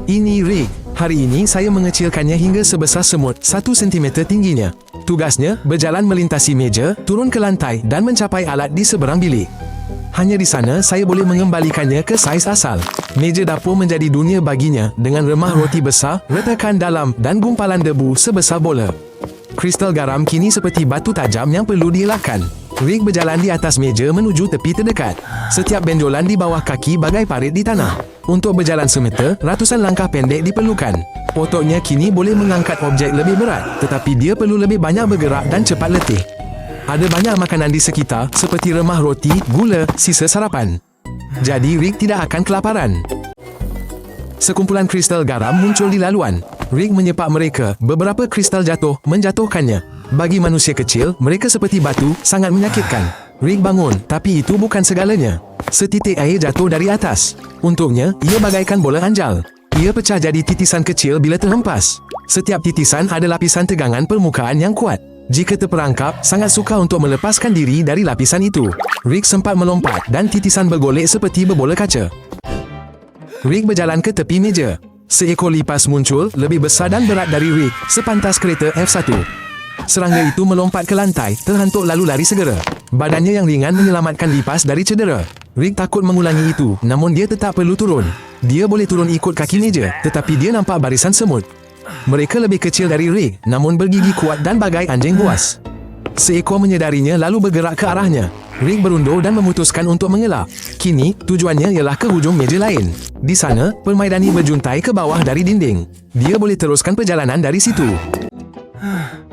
Ini Rick. Hari ini saya mengecilkannya hingga sebesar semut 1 cm tingginya. Tugasnya berjalan melintasi meja, turun ke lantai dan mencapai alat di seberang bilik. Hanya di sana saya boleh mengembalikannya ke saiz asal. Meja dapur menjadi dunia baginya dengan remah roti besar, retakan dalam dan gumpalan debu sebesar bola. Kristal garam kini seperti batu tajam yang perlu dielakkan. Rick berjalan di atas meja menuju tepi terdekat. Setiap benjolan di bawah kaki bagai parit di tanah. Untuk berjalan semeter, ratusan langkah pendek diperlukan. Ototnya kini boleh mengangkat objek lebih berat, tetapi dia perlu lebih banyak bergerak dan cepat letih. Ada banyak makanan di sekitar, seperti remah roti, gula, sisa sarapan. Jadi Rick tidak akan kelaparan. Sekumpulan kristal garam muncul di laluan. Rick menyepak mereka, beberapa kristal jatuh, menjatuhkannya. Bagi manusia kecil, mereka seperti batu, sangat menyakitkan. Rick bangun, tapi itu bukan segalanya. Setitik air jatuh dari atas. Untuknya, ia bagaikan bola anjal. Ia pecah jadi titisan kecil bila terhempas. Setiap titisan ada lapisan tegangan permukaan yang kuat. Jika terperangkap, sangat sukar untuk melepaskan diri dari lapisan itu. Rick sempat melompat dan titisan bergolek seperti berbola kaca. Rick berjalan ke tepi meja. Seekor lipas muncul, lebih besar dan berat dari Rick, sepantas kereta F1. Serangga itu melompat ke lantai, terhantuk lalu lari segera. Badannya yang ringan menyelamatkan lipas dari cedera. Rick takut mengulangi itu, namun dia tetap perlu turun. Dia boleh turun ikut kaki meja, tetapi dia nampak barisan semut. Mereka lebih kecil dari Rick, namun bergigi kuat dan bagai anjing buas. Seekor menyedarinya lalu bergerak ke arahnya. Rick berundur dan memutuskan untuk mengelak. Kini, tujuannya ialah ke hujung meja lain. Di sana, permaidani berjuntai ke bawah dari dinding. Dia boleh teruskan perjalanan dari situ.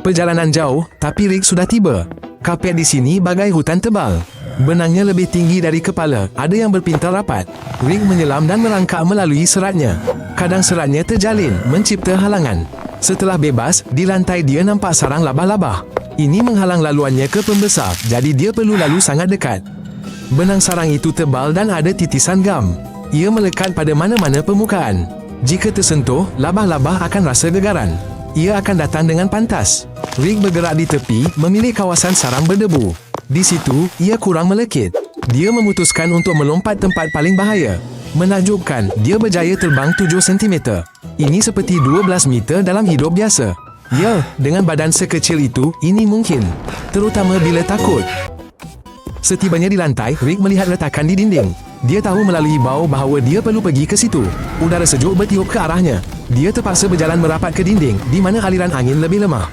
Perjalanan jauh, tapi Rick sudah tiba. Kapet di sini bagai hutan tebal. Benangnya lebih tinggi dari kepala, ada yang berpintal rapat. Rick menyelam dan merangkak melalui seratnya. Kadang seratnya terjalin, mencipta halangan. Setelah bebas, di lantai dia nampak sarang labah-labah. Ini menghalang laluannya ke pembesar, jadi dia perlu lalu sangat dekat. Benang sarang itu tebal dan ada titisan gam. Ia melekat pada mana-mana permukaan. Jika tersentuh, labah-labah akan rasa gegaran. Ia akan datang dengan pantas. Rick bergerak di tepi, memilih kawasan sarang berdebu. Di situ, ia kurang melekit. Dia memutuskan untuk melompat tempat paling bahaya. Menakjubkan, dia berjaya terbang 7 cm. Ini seperti 12 meter dalam hidup biasa. Ya, dengan badan sekecil itu, ini mungkin. Terutama bila takut. Setibanya di lantai, Rick melihat retakan di dinding. Dia tahu melalui bau bahawa dia perlu pergi ke situ. Udara sejuk bertiup ke arahnya. Dia terpaksa berjalan merapat ke dinding, di mana aliran angin lebih lemah.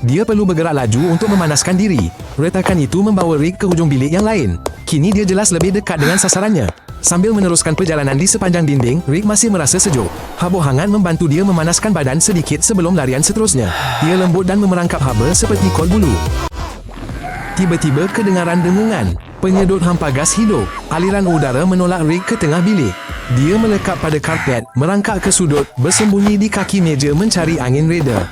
Dia perlu bergerak laju untuk memanaskan diri. Retakan itu membawa Rick ke hujung bilik yang lain. Kini dia jelas lebih dekat dengan sasarannya. Sambil meneruskan perjalanan di sepanjang dinding, Rick masih merasa sejuk. Habuk hangat membantu dia memanaskan badan sedikit sebelum larian seterusnya. Ia lembut dan memerangkap haba seperti kol bulu. Tiba-tiba kedengaran dengungan. Penyedut hampa gas hidup. Aliran udara menolak Rick ke tengah bilik. Dia melekap pada karpet, merangkak ke sudut, bersembunyi di kaki meja mencari angin reda.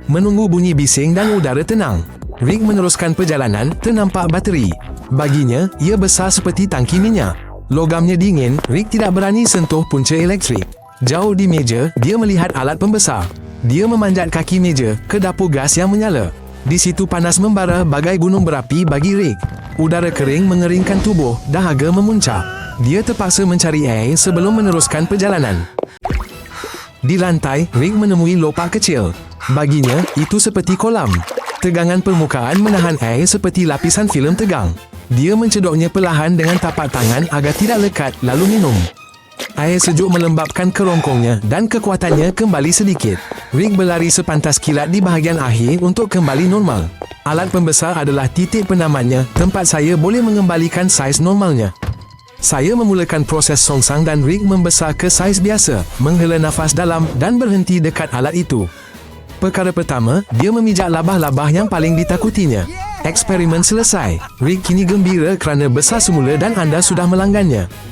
Menunggu bunyi bising dan udara tenang. Rick meneruskan perjalanan, ternampak bateri. Baginya, ia besar seperti tangki minyak. Logamnya dingin, Rick tidak berani sentuh punca elektrik. Jauh di meja, dia melihat alat pembesar. Dia memanjat kaki meja ke dapur gas yang menyala. Di situ panas membara bagai gunung berapi bagi Rick. Udara kering mengeringkan tubuh, dahaga memuncak. Dia terpaksa mencari air sebelum meneruskan perjalanan. Di lantai, Rick menemui lopak kecil. Baginya, itu seperti kolam. Tegangan permukaan menahan air seperti lapisan filem tegang. Dia mencedoknya perlahan dengan tapak tangan agar tidak lekat, lalu minum. Air sejuk melembabkan kerongkongnya dan kekuatannya kembali sedikit. Rick berlari sepantas kilat di bahagian akhir untuk kembali normal. Alat pembesar adalah titik penamatnya, tempat saya boleh mengembalikan saiz normalnya. Saya memulakan proses songsang dan Rick membesar ke saiz biasa, menghela nafas dalam dan berhenti dekat alat itu. Perkara pertama, dia memijak labah-labah yang paling ditakutinya. Eksperimen selesai. Rick kini gembira kerana besar semula dan anda sudah melanggannya.